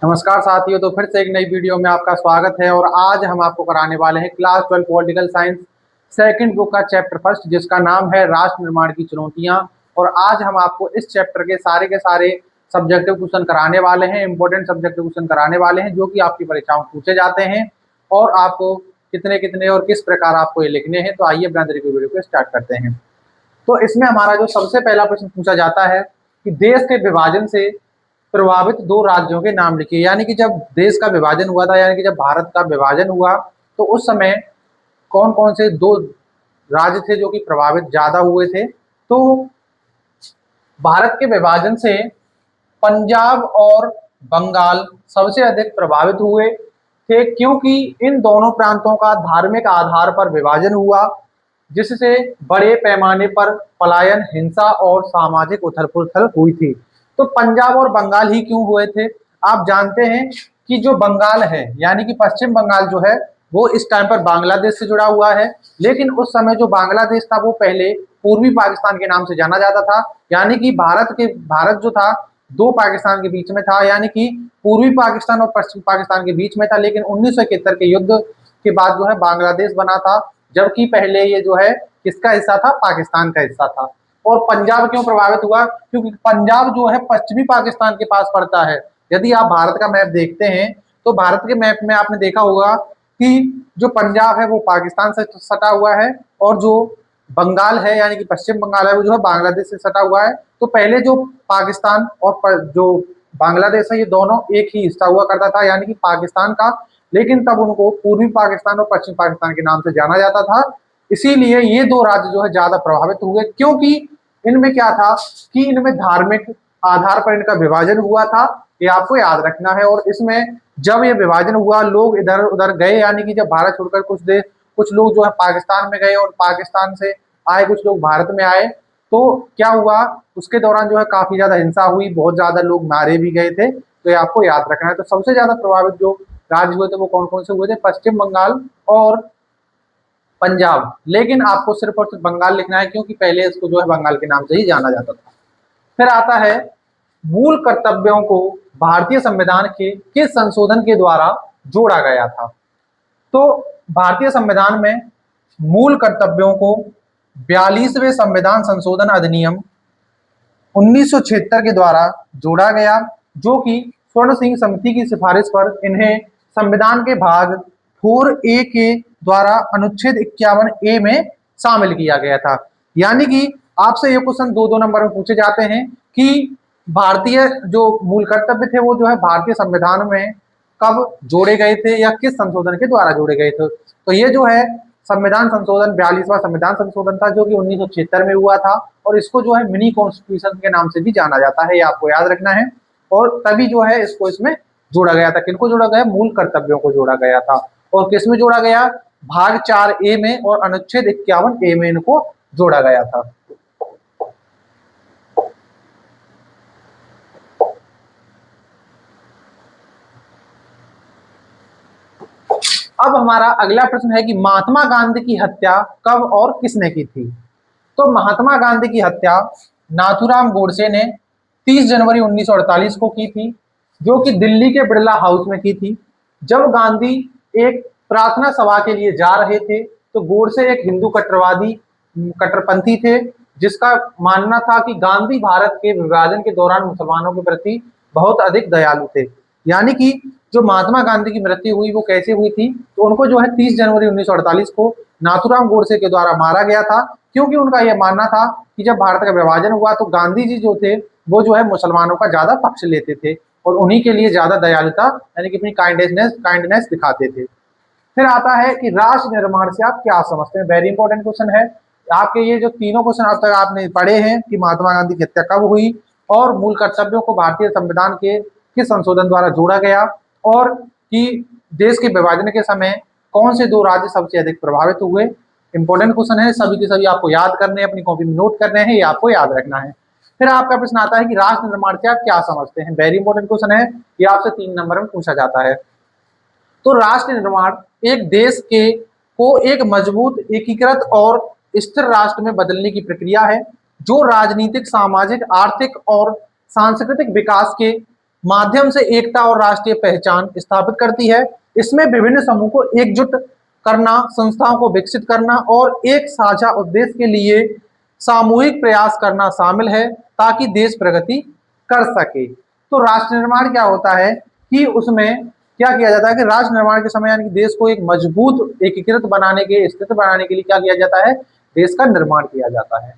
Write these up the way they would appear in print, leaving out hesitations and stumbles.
नमस्कार साथियों। तो फिर से एक नई वीडियो में आपका स्वागत है और आज हम आपको कराने वाले हैं class 12 political science second book का चैप्टर फर्स्ट, जिसका नाम है राष्ट्र निर्माण की चुनौतियां। और आज हम आपको इस चैप्टर के सारे सब्जेक्टिव क्वेश्चन कराने वाले हैं, इंपॉर्टेंट सब्जेक्टिव क्वेश्चन कराने वाले हैं जो कि आपकी परीक्षाओं में पूछे जाते हैं और आपको कितने कितने और किस प्रकार आपको ये लिखने हैं। तो आइए बिना देरी के वीडियो को स्टार्ट करते हैं। तो इसमें हमारा जो सबसे पहला प्रश्न पूछा जाता है कि देश के विभाजन से प्रभावित दो राज्यों के नाम लिखिए। यानी कि जब देश का विभाजन हुआ था, यानी कि जब भारत का विभाजन हुआ, तो उस समय कौन कौन से दो राज्य थे जो कि प्रभावित ज्यादा हुए थे। तो भारत के विभाजन से पंजाब और बंगाल सबसे अधिक प्रभावित हुए थे, क्योंकि इन दोनों प्रांतों का धार्मिक आधार पर विभाजन हुआ, जिससे बड़े पैमाने पर पलायन, हिंसा और सामाजिक उथल पुथल हुई थी। तो पंजाब और बंगाल ही क्यों हुए थे? आप जानते हैं कि जो बंगाल है, यानी कि पश्चिम बंगाल जो है, वो इस टाइम पर बांग्लादेश से जुड़ा हुआ है। लेकिन उस समय जो बांग्लादेश था वो पहले पूर्वी पाकिस्तान के नाम से जाना जाता था। यानी कि भारत जो था दो पाकिस्तान के बीच में था, यानी कि पूर्वी पाकिस्तान और पश्चिम पाकिस्तान के बीच में था। लेकिन 1971 के युद्ध के बाद जो है बांग्लादेश बना था, जबकि पहले ये जो है किसका हिस्सा था? पाकिस्तान का हिस्सा था। और पंजाब क्यों प्रभावित हुआ? क्योंकि पंजाब जो है पश्चिमी पाकिस्तान के पास पड़ता है। यदि आप भारत का मैप देखते हैं तो भारत के मैप में आपने देखा होगा कि जो पंजाब है वो पाकिस्तान से सटा हुआ है और जो बंगाल है, यानी कि पश्चिम बंगाल है, वो जो है बांग्लादेश से सटा हुआ है। तो पहले जो पाकिस्तान और जो बांग्लादेश है, ये दोनों एक ही हिस्सा हुआ करता था, यानी कि पाकिस्तान का। लेकिन तब उनको पूर्वी पाकिस्तान और पश्चिम पाकिस्तान के नाम से जाना जाता था। इसीलिए ये दो राज्य जो है ज्यादा प्रभावित हुए, क्योंकि इनमें क्या था कि इनमें धार्मिक आधार पर इनका विभाजन हुआ था। ये आपको याद रखना है। और इसमें जब ये विभाजन हुआ, लोग इधर उधर गए, यानी कि जब भारत छोड़कर कुछ लोग जो है पाकिस्तान में गए और पाकिस्तान से आए कुछ लोग भारत में आए, तो क्या हुआ, उसके दौरान जो है काफी ज्यादा हिंसा हुई, बहुत ज्यादा लोग मारे भी गए थे। तो ये आपको याद रखना है। तो सबसे ज्यादा प्रभावित जो राज्य हुए थे वो कौन कौन से हुए थे? पश्चिम बंगाल और पंजाब। लेकिन आपको सिर्फ और सिर्फ बंगाल लिखना है, क्योंकि पहले इसको जो है बंगाल के नाम से ही जाना जाता था। फिर आता है मूल कर्तव्यों को भारतीय संविधान के किस संशोधन के द्वारा जोड़ा गया था? तो भारतीय संविधान में मूल कर्तव्यों को 42वें संविधान संशोधन अधिनियम 1976 के द्वारा जोड़ा गया, जो कि स्वर्ण सिंह समिति की सिफारिश पर इन्हें संविधान के भाग 4A के द्वारा अनुच्छेद 51A में शामिल किया गया था। यानी कि आपसे ये क्वेश्चन दो दो नंबर में पूछे जाते हैं कि भारतीय जो मूल कर्तव्य थे वो जो है भारतीय संविधान में कब जोड़े गए थे या किस संशोधन के द्वारा जोड़े गए थे। तो ये जो है संविधान संशोधन 42वां संविधान संशोधन था, जो कि 1976 में हुआ था। और इसको जो है मिनी कॉन्स्टिट्यूशन के नाम से भी जाना जाता है, ये आपको याद रखना है। और तभी जो है इसको इसमें जोड़ा गया था। किनको जोड़ा गया? मूल कर्तव्यों को जोड़ा गया था। और किस में जोड़ा गया? भाग 4A में और अनुच्छेद 51A में इनको जोड़ा गया था। अब हमारा अगला प्रश्न है कि महात्मा गांधी की हत्या कब और किसने की थी? तो महात्मा गांधी की हत्या नाथूराम गोडसे ने 30 जनवरी 1948 को की थी, जो कि दिल्ली के बिरला हाउस में की थी। जब गांधी एक प्रार्थना सभा के लिए जा रहे थे, तो गोडसे एक हिंदू कट्टरपंथी थे, जिसका मानना था कि गांधी भारत के विभाजन के दौरान मुसलमानों के प्रति बहुत अधिक दयालु थे। यानी कि जो महात्मा गांधी की मृत्यु हुई वो कैसे हुई थी? तो उनको जो है 30 जनवरी 1948 को नाथूराम गोडसे के द्वारा मारा गया था, क्योंकि उनका यह मानना था कि जब भारत का विभाजन हुआ तो गांधी जी जो थे वो जो है मुसलमानों का ज्यादा पक्ष लेते थे और उन्हीं के लिए ज्यादा दयालुता यानी कि अपनी काइंडनेस दिखाते थे। फिर आता है कि राष्ट्र निर्माण से आप क्या समझते हैं? वेरी इंपॉर्टेंट क्वेश्चन है। आपके ये जो तीनों क्वेश्चन अब तक आपने पढ़े हैं कि महात्मा गांधी की हत्या कब हुई और मूल कर्तव्यों को भारतीय संविधान के किस संशोधन द्वारा जोड़ा गया और कि देश के विभाजन के समय कौन से दो राज्य सबसे अधिक प्रभावित हुए। इंपॉर्टेंट क्वेश्चन है, सभी के सभी आपको याद करने हैं, अपनी कॉपी में नोट करने हैं, ये आपको याद रखना है। फिर आपका प्रश्न आता है कि राष्ट्र निर्माण से आप क्या समझते हैं? वेरी इंपॉर्टेंट क्वेश्चन है, ये आपसे 3 नंबर में पूछा जाता है। तो राष्ट्र निर्माण एक देश के को एक मजबूत, एकीकृत और स्थिर राष्ट्र में बदलने की प्रक्रिया है, जो राजनीतिक, सामाजिक, आर्थिक और सांस्कृतिक विकास के माध्यम से एकता और राष्ट्रीय पहचान स्थापित करती है। इसमें विभिन्न समूह को एकजुट करना, संस्थाओं को विकसित करना और एक साझा उद्देश्य के लिए सामूहिक प्रयास करना शामिल है ताकि देश प्रगति कर सके। तो राष्ट्र निर्माण क्या होता है कि उसमें क्या किया जाता है कि राष्ट्र निर्माण के समय यानी कि देश को एक मजबूत एकीकृत बनाने के स्थिति बनाने के लिए क्या किया जाता है, देश का निर्माण किया जाता है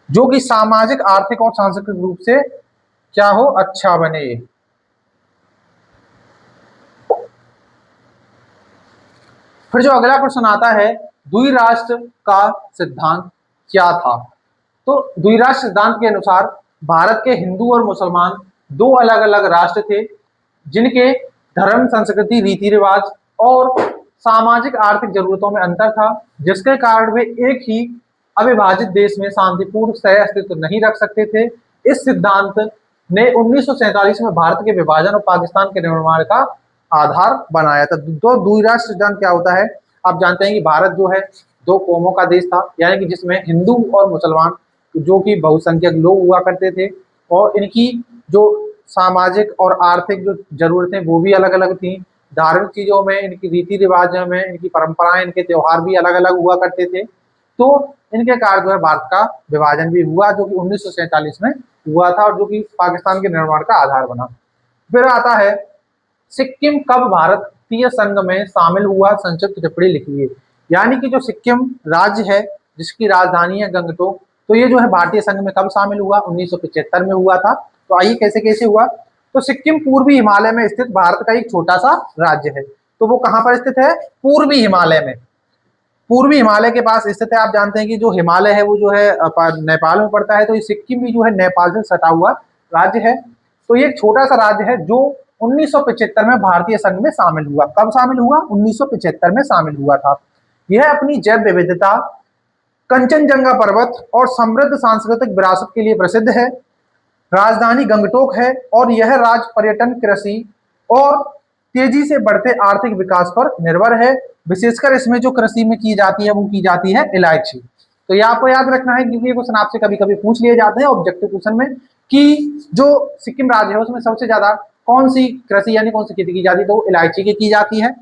जो कि सामाजिक, आर्थिक और सांस्कृतिक रूप से क्या हो, अच्छा बने। फिर जो अगला प्रश्न आता है, द्विराष्ट्र का सिद्धांत क्या था। तो द्विराष्ट्र सिद्धांत के अनुसार भारत के हिंदू और मुसलमान दो अलग अलग राष्ट्र थे जिनके धर्म, संस्कृति, रीति रिवाज और सामाजिक आर्थिक जरूरतों में अंतर था, जिसके कारण वे एक ही अविभाजित देश में शांतिपूर्ण सह अस्तित्व नहीं रख सकते थे। इस सिद्धांत ने 1947 में भारत के विभाजन और पाकिस्तान के निर्माण का आधार बनाया था। तो द्विराष्ट्र सिद्धांत क्या होता है, आप जानते हैं कि भारत जो है दो कौमों का देश था, यानी कि जिसमें हिंदू और मुसलमान जो कि बहुसंख्यक लोग हुआ करते थे और इनकी जो सामाजिक और आर्थिक जो जरूरतें वो भी अलग अलग थी। धार्मिक चीजों में, इनकी रीति रिवाजों में, इनकी परंपराएं, इनके त्योहार भी अलग अलग हुआ करते थे। तो इनके कारण जो है भारत का विभाजन भी हुआ जो कि 1947 में हुआ था और जो कि पाकिस्तान के निर्माण का आधार बना। फिर आता है सिक्किम कब भारतीय संघ में शामिल हुआ, संक्षिप्त टिप्पणी लिखिए। यानी कि जो सिक्किम राज्य है जिसकी राजधानी है गंगटोक, तो ये जो है भारतीय संघ में कब शामिल हुआ, 1975 में हुआ था। तो आइए कैसे कैसे हुआ। तो सिक्किम पूर्वी हिमालय में स्थित भारत का एक छोटा सा राज्य है। तो वो कहां पर स्थित है, पूर्वी हिमालय में, पूर्वी हिमालय के पास स्थित है। आप जानते हैं कि जो हिमालय है वो जो है नेपाल में पड़ता है, तो ये सिक्किम भी जो है नेपाल से सटा हुआ राज्य है। तो ये एक छोटा सा राज्य है जो 1975 में भारतीय संघ में शामिल हुआ। कब शामिल हुआ, 1975 में शामिल हुआ था। यह अपनी जैव विविधता, कंचनजंगा पर्वत और समृद्ध सांस्कृतिक विरासत के लिए प्रसिद्ध है। राजधानी गंगटोक है और यह राज्य पर्यटन, कृषि और तेजी से बढ़ते आर्थिक विकास पर निर्भर है। विशेषकर इसमें जो कृषि में की जाती है वो की जाती है इलायची। तो ये आपको याद रखना है क्योंकि ये क्वेश्चन आपसे कभी कभी पूछ लिए जाते हैं ऑब्जेक्टिव क्वेश्चन में कि जो सिक्किम राज्य है उसमें सबसे ज्यादा कौन सी कृषि यानी कौन सी खेती की जाती है, तो इलायची की जाती है।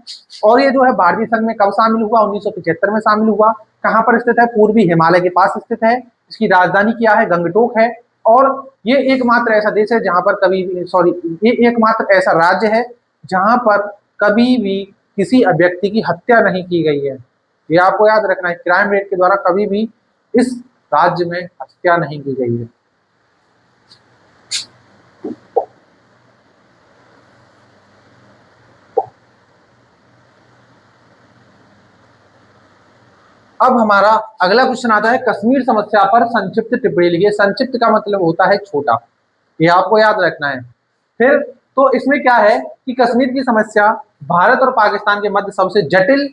और ये जो है भारतीय संघ में कब शामिल हुआ, 1975 में शामिल हुआ। कहाँ पर स्थित है, पूर्वी हिमालय के पास स्थित है। इसकी राजधानी क्या है, गंगटोक है। और ये एकमात्र ऐसा देश है जहां पर कभी भी ये एकमात्र ऐसा राज्य है जहां पर कभी भी किसी व्यक्ति की हत्या नहीं की गई है। ये आपको याद रखना है, क्राइम रेट के द्वारा कभी भी इस राज्य में हत्या नहीं की गई है। अब हमारा अगला क्वेश्चन आता है, कश्मीर समस्या पर संक्षिप्त टिप्पणी लिखिए। संक्षिप्त का मतलब होता है छोटा, ये आपको याद रखना है। फिर तो इसमें क्या है कि कश्मीर की समस्या भारत और पाकिस्तान के मध्य सबसे जटिल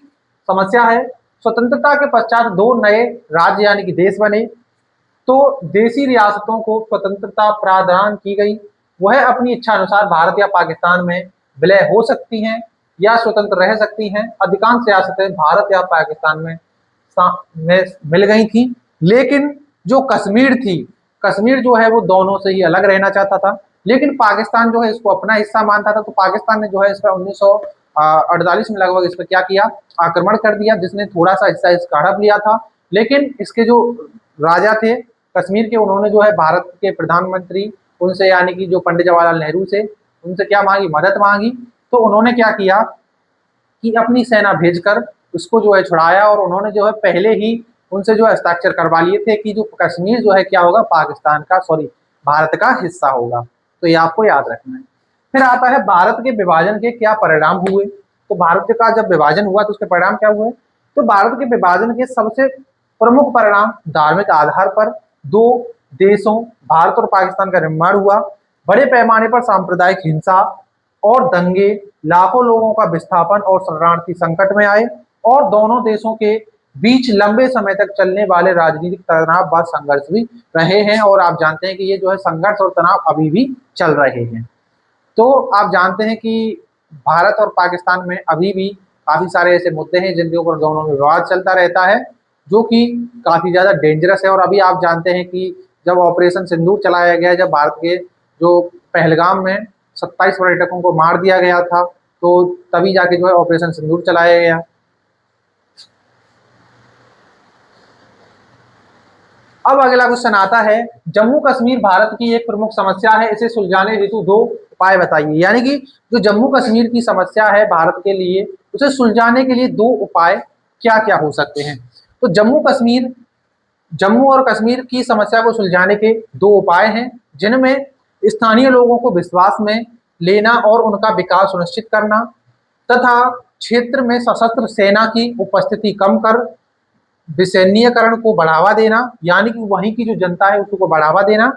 समस्या है। स्वतंत्रता के पश्चात दो नए राज्य यानी कि देश बने, तो देशी रियासतों को स्वतंत्रता प्रदान की गई। वह अपनी इच्छा अनुसार भारत या पाकिस्तान में विलय हो सकती हैं या स्वतंत्र रह सकती हैं। अधिकांश रियासतें भारत या पाकिस्तान में मिल गई थी, लेकिन जो कश्मीर थी, कश्मीर जो है वो दोनों से ही अलग रहना चाहता था, लेकिन पाकिस्तान जो है इसको अपना हिस्सा मानता था। तो पाकिस्तान ने जो है इस पर 1948 में लगभग इस पर क्या किया, आक्रमण कर दिया, जिसने थोड़ा सा हिस्सा इसका हड़प लिया था। लेकिन इसके जो राजा थे कश्मीर के, उन्होंने जो है भारत के प्रधानमंत्री उनसे यानी कि जो पंडित जवाहरलाल नेहरू से उनसे क्या मांगी, मदद मांगी। तो उन्होंने क्या किया कि अपनी सेना भेजकर उसको जो है छुड़ाया और उन्होंने जो है पहले ही उनसे जो हस्ताक्षर करवा लिए थे कि जो कश्मीर जो है क्या होगा, पाकिस्तान का भारत का हिस्सा होगा। तो ये आपको याद रखना है। फिर आता है भारत के विभाजन के क्या परिणाम हुए। तो भारत का जब विभाजन हुआ तो उसके परिणाम क्या हुए। तो भारत के विभाजन के सबसे प्रमुख परिणाम धार्मिक आधार पर दो देशों भारत और पाकिस्तान का निर्माण हुआ। बड़े पैमाने पर सांप्रदायिक हिंसा और दंगे, लाखों लोगों का विस्थापन और शरणार्थी संकट में आए और दोनों देशों के बीच लंबे समय तक चलने वाले राजनीतिक तनाव व संघर्ष भी रहे हैं। और आप जानते हैं कि ये जो है संघर्ष और तनाव अभी भी चल रहे हैं। तो आप जानते हैं कि भारत और पाकिस्तान में अभी भी काफी सारे ऐसे मुद्दे हैं जिनके ऊपर दोनों में विवाद चलता रहता है, जो कि काफी ज्यादा डेंजरस है। और अभी आप जानते हैं कि जब ऑपरेशन सिंदूर चलाया गया, जब भारत के जो पहलगाम में 27 पर्यटकों को मार दिया गया था। तो तभी जाके जो है ऑपरेशन सिंदूर चलाया गया। अब अगला क्वेश्चन आता है, जम्मू कश्मीर भारत की एक प्रमुख समस्या है, इसे सुलझाने हेतु 2 उपाय बताइए। यानी कि जो जम्मू कश्मीर की समस्या है भारत के लिए, उसे सुलझाने के लिए 2 उपाय क्या क्या हो सकते हैं। तो जम्मू और कश्मीर की समस्या को सुलझाने के 2 उपाय हैं, जिनमें स्थानीय लोगों को विश्वास में लेना और उनका विकास सुनिश्चित करना, तथा क्षेत्र में सशस्त्र सेना की उपस्थिति कम कर विसैन्यीकरण को बढ़ावा देना, यानी कि वहीं की जो जनता है उसको बढ़ावा देना,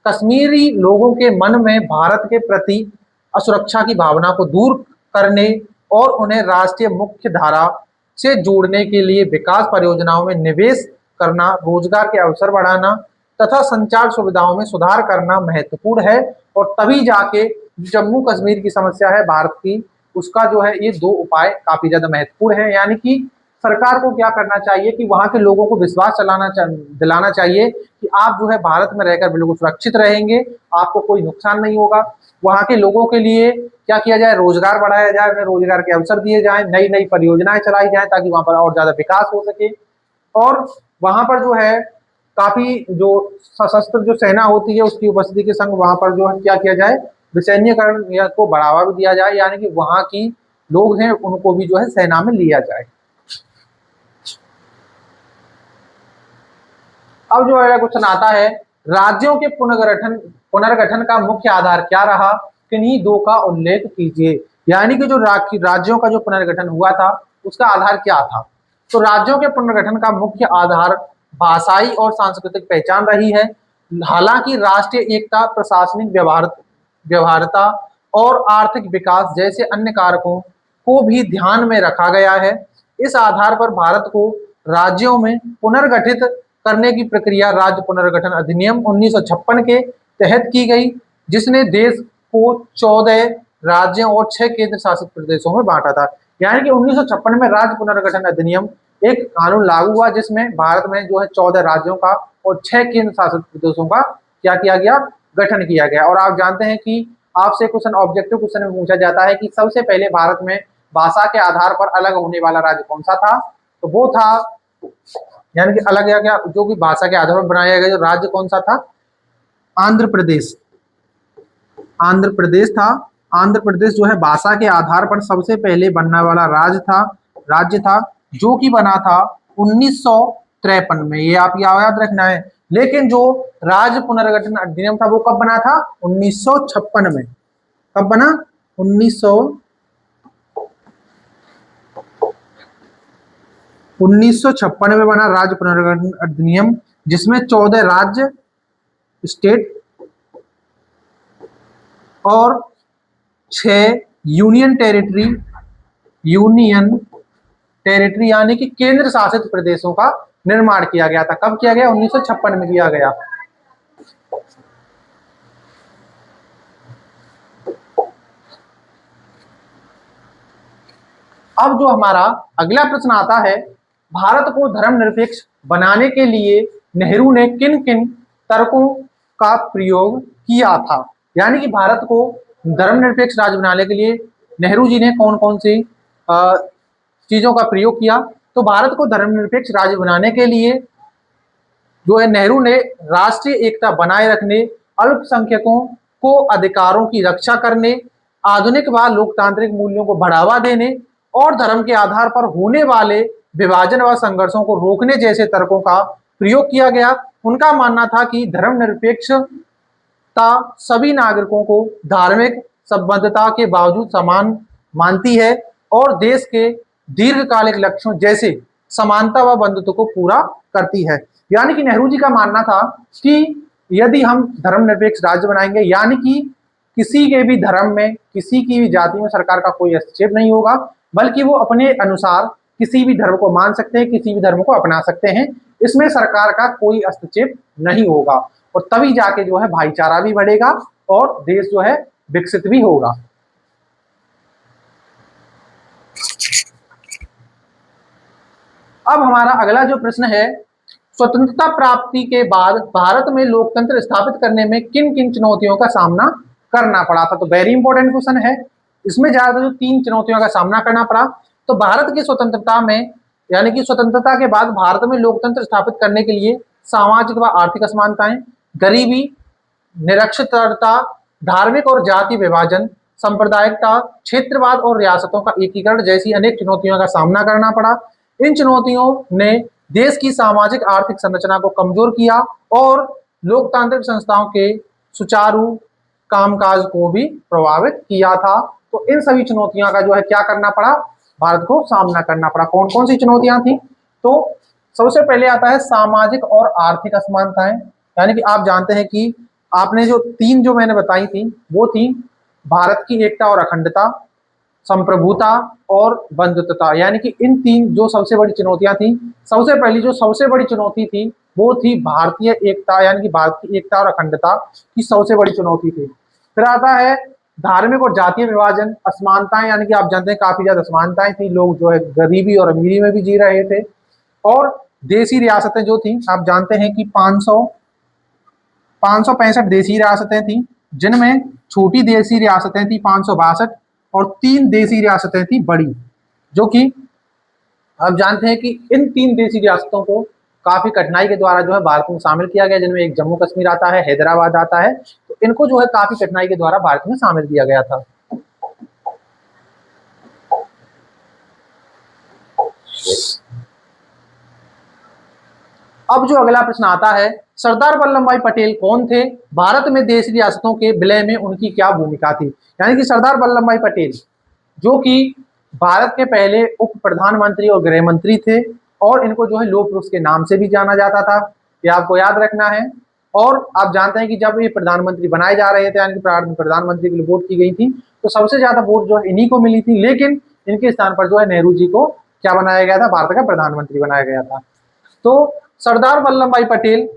कश्मीरी लोगों के मन में भारत के प्रति असुरक्षा की भावना को दूर करने और उन्हें राष्ट्रीय मुख्य धारा से जोड़ने के लिए विकास परियोजनाओं में निवेश करना, रोजगार के अवसर बढ़ाना तथा संचार सुविधाओं में सुधार करना महत्वपूर्ण है। और तभी जाके जम्मू कश्मीर की समस्या है भारत की, उसका जो है ये 2 उपाय काफी ज्यादा महत्वपूर्ण है। यानी कि सरकार को क्या करना चाहिए कि वहां के लोगों को विश्वास दिलाना चाहिए कि आप जो है भारत में रहकर बिल्कुल सुरक्षित रहेंगे, आपको कोई नुकसान नहीं होगा। वहां के लोगों के लिए क्या किया जाए, रोजगार बढ़ाया जाए, उन्हें रोजगार के अवसर दिए जाए, नई नई परियोजनाएं चलाई जाए ताकि वहां पर और ज्यादा विकास हो सके। और वहां पर जो है काफी जो सशस्त्र जो सेना होती है उसकी उपस्थिति के संग वहां पर जो है क्या किया जाए, विसैन्यीकरण को बढ़ावा भी दिया जाए, यानी कि वहां की लोग हैं उनको भी जो है सेना में लिया जाए। अब जो अगला क्वेश्चन आता है, राज्यों के पुनर्गठन का मुख्य आधार क्या रहा, किन्हीं 2 का उल्लेख कीजिए। यानी कि जो राज्यों का जो पुनर्गठन हुआ था उसका आधार क्या था। तो राज्यों के पुनर्गठन का मुख्य आधार भाषाई और सांस्कृतिक पहचान रही है। हालांकि राष्ट्रीय एकता, प्रशासनिक व्यवहार्यता और आर्थिक विकास जैसे अन्य कारकों को भी ध्यान में रखा गया है। इस आधार पर भारत को राज्यों में पुनर्गठित करने की प्रक्रिया राज्य पुनर्गठन अधिनियम 1956 के तहत की गई, जिसने देश को 14 राज्यों और 6 केंद्र शासित प्रदेशों में बांटा था। यानी कि 1956 में राज्य पुनर्गठन अधिनियम एक कानून लागू हुआ, जिसमें भारत में जो है 14 राज्यों का और 6 केंद्र शासित प्रदेशों का क्या किया गया, गठन किया गया। और आप जानते हैं कि आपसे क्वेश्चन ऑब्जेक्टिव क्वेश्चन में पूछा जाता है कि सबसे पहले भारत में भाषा के आधार पर अलग होने वाला राज्य कौन सा था। तो वो था, यानी कि अलग या क्या जो कि भाषा के आधार पर बनाया गया जो राज्य कौन सा था, आंध्र प्रदेश। आंध्र प्रदेश था। आंध्र प्रदेश जो है भाषा के आधार पर सबसे पहले बनने वाला राज्य था जो कि बना था 1953 में। ये आप याद रखना है। लेकिन जो राज्य पुनर्गठन अधिनियम था वो कब बना था, 1956 में। कब बना, 1956 में बना राज्य पुनर्गठन अधिनियम, जिसमें 14 राज्य, स्टेट और 6 यूनियन टेरिटरी यानी कि केंद्र शासित प्रदेशों का निर्माण किया गया था। कब किया गया, 1956 में किया गया। अब जो हमारा अगला प्रश्न आता है, भारत को धर्मनिरपेक्ष बनाने के लिए नेहरू ने किन किन तर्कों का प्रयोग किया था। यानी कि भारत को धर्मनिरपेक्ष राज्य बनाने के लिए नेहरू जी ने कौन कौन सी चीजों का प्रयोग किया। तो भारत को धर्मनिरपेक्ष राज्य बनाने के लिए जो है नेहरू ने राष्ट्रीय एकता बनाए रखने, अल्पसंख्यकों को अधिकारों की रक्षा करने, आधुनिक व लोकतांत्रिक मूल्यों को बढ़ावा देने और धर्म के आधार पर होने वाले विभाजन व संघर्षों को रोकने जैसे तर्कों का प्रयोग किया गया। उनका मानना था कि धर्मनिरपेक्षता सभी नागरिकों को धार्मिक संबद्धता के बावजूद समान मानती है और देश के दीर्घकालिक लक्ष्यों जैसे समानता व बंधुत्व को पूरा करती है। यानी कि नेहरू जी का मानना था कि यदि हम धर्मनिरपेक्ष राज्य बनाएंगे, यानी कि किसी के भी धर्म में, किसी की भी जाति में सरकार का कोई हस्तक्षेप नहीं होगा, बल्कि वो अपने अनुसार किसी भी धर्म को मान सकते हैं, किसी भी धर्म को अपना सकते हैं, इसमें सरकार का कोई हस्तक्षेप नहीं होगा। और तभी जाके जो है भाईचारा भी बढ़ेगा और देश जो है विकसित भी होगा। अब हमारा अगला जो प्रश्न है, स्वतंत्रता प्राप्ति के बाद भारत में लोकतंत्र स्थापित करने में किन किन चुनौतियों का सामना करना पड़ा था। तो वेरी इंपॉर्टेंट क्वेश्चन है। इसमें ज्यादा जो 3 चुनौतियों का सामना करना पड़ा। तो भारत की स्वतंत्रता में, यानी कि स्वतंत्रता के बाद भारत में लोकतंत्र स्थापित करने के लिए सामाजिक व आर्थिक असमानताएं, गरीबी, निरक्षरता, धार्मिक और जाति विभाजन, सांप्रदायिकता, क्षेत्रवाद और रियासतों का एकीकरण जैसी अनेक चुनौतियों का सामना करना पड़ा। इन चुनौतियों ने देश की सामाजिक आर्थिक संरचना को कमजोर किया और लोकतांत्रिक संस्थाओं के सुचारू कामकाज को भी प्रभावित किया था। तो इन सभी चुनौतियों का जो है क्या करना पड़ा, भारत को सामना करना पड़ा। कौन कौन सी चुनौतियां थी? तो सबसे पहले आता है सामाजिक और आर्थिक असमानताएं, यानी कि आप जानते हैं कि आपने जो 3 जो मैंने बताई थी वो थी भारत की एकता और अखंडता, संप्रभुता और बंधुत्वता, यानी कि इन 3 जो सबसे बड़ी चुनौतियां थी। सबसे पहली जो सबसे बड़ी चुनौती थी वो थी भारतीय एकता, यानी कि भारत की एकता और अखंडता की सबसे बड़ी चुनौती थी। फिर आता है धार्मिक और जातीय विभाजन, असमानताएं, यानी कि आप जानते हैं काफी ज्यादा असमानताएं थी, लोग जो है गरीबी और अमीरी में भी जी रहे थे। और देसी रियासतें जो थी, आप जानते हैं कि 565 देसी रियासतें थी, जिनमें छोटी देसी रियासतें थी 562 और 3 देसी रियासतें थी बड़ी, जो कि आप जानते हैं कि इन 3 देसी रियासतों को काफी कठिनाई के द्वारा जो है भारत में शामिल किया गया, जिनमें एक जम्मू कश्मीर आता है, हैदराबाद आता है। तो इनको जो है काफी कठिनाई के द्वारा भारत में शामिल किया गया था। अब जो अगला प्रश्न आता है, सरदार वल्लभ भाई पटेल कौन थे? भारत में देश रियासतों के विलय में उनकी क्या भूमिका थी? यानी कि सरदार वल्लभ भाई पटेल जो कि भारत के पहले उप प्रधानमंत्री और गृह मंत्री थे, और इनको जो है लौह पुरुष के नाम से भी जाना जाता था, ये आपको याद रखना है। और आप जानते हैं कि जब ये प्रधानमंत्री बनाए जा रहे थे, यानी कि प्रधानमंत्री के लिए वोट की गई थी, तो सबसे ज्यादा वोट जो है इन्हीं को मिली थी, लेकिन इनके स्थान पर जो है नेहरू जी को क्या बनाया गया था? भारत का प्रधानमंत्री बनाया गया था। तो सरदार वल्लभ भाई पटेल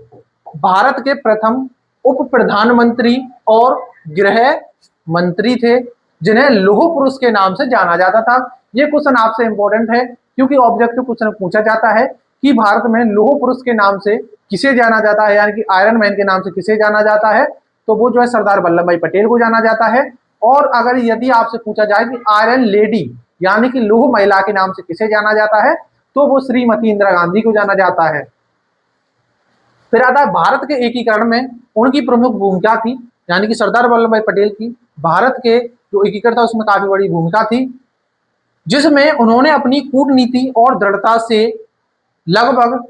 भारत के प्रथम उप प्रधानमंत्री और गृह मंत्री थे, जिन्हें लौह पुरुष के नाम से जाना जाता था। ये क्वेश्चन आपसे इंपॉर्टेंट है, क्योंकि ऑब्जेक्टिव क्वेश्चन पूछा जाता है कि भारत में लौह पुरुष के नाम से किसे जाना जाता है, यानी कि आयरन मैन के नाम से किसे जाना जाता है? तो वो जो है सरदार वल्लभ भाई पटेल को जाना जाता है। और अगर यदि आपसे पूछा जाए कि आयरन लेडी, यानी कि लौह महिला के नाम से किसे जाना जाता है, तो वो श्रीमती इंदिरा गांधी को जाना जाता है। फिर आता है भारत के एकीकरण में उनकी प्रमुख भूमिका थी, यानी कि सरदार वल्लभ भाई पटेल की भारत के जो एकीकरण था उसमें काफी बड़ी भूमिका थी, जिसमें उन्होंने अपनी कूटनीति और दृढ़ता से लगभग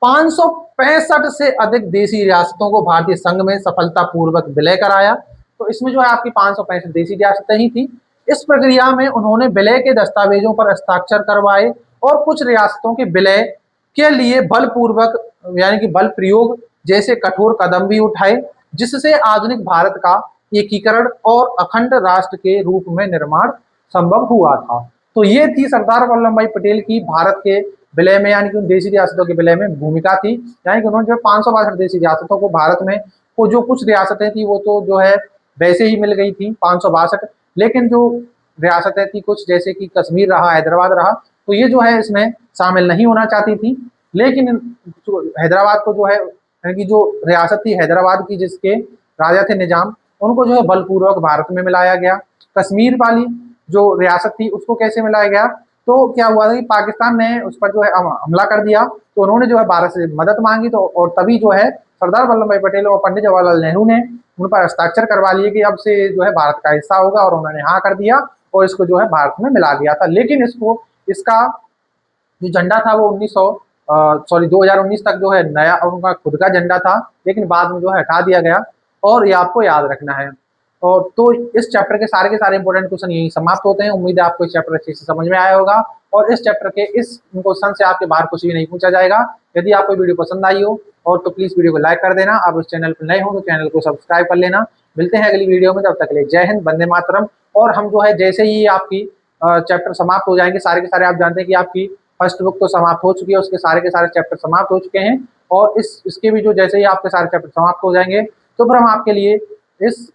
565 से अधिक देसी रियासतों को भारतीय संघ में सफलतापूर्वक विलय कराया। तो इसमें जो है आपकी 565 देसी रियासतें ही थी। इस प्रक्रिया में उन्होंने विलय के दस्तावेजों पर हस्ताक्षर करवाए और कुछ रियासतों के विलय के लिए बलपूर्वक, यानी कि बल प्रयोग जैसे कठोर कदम भी उठाए, जिससे आधुनिक भारत का एकीकरण और अखंड राष्ट्र के रूप में निर्माण संभव हुआ था। तो ये थी सरदार वल्लभ भाई पटेल की भारत के विलय में, यानी कि उन देशी रियासतों के विलय में भूमिका थी। यानी कि उन्होंने जो 562 देशी रियासतों को भारत में, वो जो कुछ रियासतें थी वो तो जो है वैसे ही मिल गई थी 562, लेकिन जो रियासतें थी कुछ, जैसे कि कश्मीर रहा, हैदराबाद रहा, तो ये जो है इसमें शामिल नहीं होना चाहती थी। लेकिन हैदराबाद को जो है, यानी कि जो रियासत थी हैदराबाद की, जिसके राजा थे निजाम, उनको जो है बलपूर्वक भारत में मिलाया गया। कश्मीर वाली जो रियासत थी उसको कैसे मिलाया गया? तो क्या हुआ था कि पाकिस्तान ने उस पर जो है हमला कर दिया, तो उन्होंने जो है भारत से मदद मांगी, तो और तभी जो है सरदार वल्लभ भाई पटेल और पंडित जवाहरलाल नेहरू ने उन पर हस्ताक्षर करवा लिए कि अब से जो है भारत का हिस्सा होगा, और उन्होंने हाँ कर दिया और इसको जो है भारत में मिला दिया था। लेकिन इसका जो झंडा था वो 2019 तक जो है नया उनका खुद का झंडा था, लेकिन बाद में जो है हटा दिया गया, और ये आपको याद रखना है। और तो इस चैप्टर के सारे इंपॉर्टेंट क्वेश्चन यही समाप्त होते हैं। उम्मीद है आपको इस चैप्टर अच्छे से समझ में आया होगा, और इस चैप्टर के इस क्वेश्चन से आपके बाहर कुछ भी नहीं पूछा जाएगा। यदि आपको वीडियो पसंद आई हो और तो प्लीज वीडियो को लाइक कर देना। आप इस चैनल पर नए हो तो चैनल को सब्सक्राइब कर लेना। मिलते हैं अगली वीडियो में, तब तक के लिए जय हिंद, वंदे मातरम। और हम जो है जैसे ही आपकी चैप्टर समाप्त हो जाएंगे, सारे के सारे, आप जानते हैं कि आपकी फर्स्ट बुक तो समाप्त हो चुकी है, उसके सारे के सारे चैप्टर समाप्त हो चुके हैं, और इसके भी जो जैसे ही आपके सारे चैप्टर समाप्त हो जाएंगे, तो फिर हम आपके लिए इस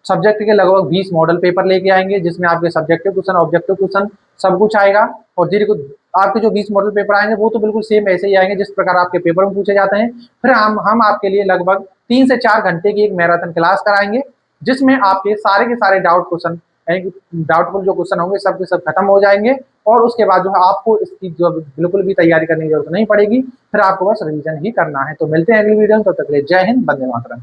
सब्जेक्ट के लगभग 20 मॉडल पेपर लेके आएंगे, जिसमें आपके सब्जेक्टिव क्वेश्चन, ऑब्जेक्टिव क्वेश्चन सब कुछ आएगा। और आपके जो 20 मॉडल पेपर आएंगे वो तो बिल्कुल सेम ऐसे ही आएंगे जिस प्रकार आपके पेपर में पूछे जाते हैं। फिर हम आपके लिए लगभग 3 से 4 घंटे की एक मैराथन क्लास कराएंगे, जिसमें आपके सारे के सारे डाउटफुल जो क्वेश्चन होंगे सब के सब खत्म हो जाएंगे। और उसके बाद जो है आपको इसकी जो बिल्कुल भी तैयारी करने की जरूरत नहीं पड़ेगी, फिर आपको बस रिवीजन ही करना है। तो मिलते हैं अगली वीडियो में, तब तक के लिए जय हिंद, वंदे मातरम।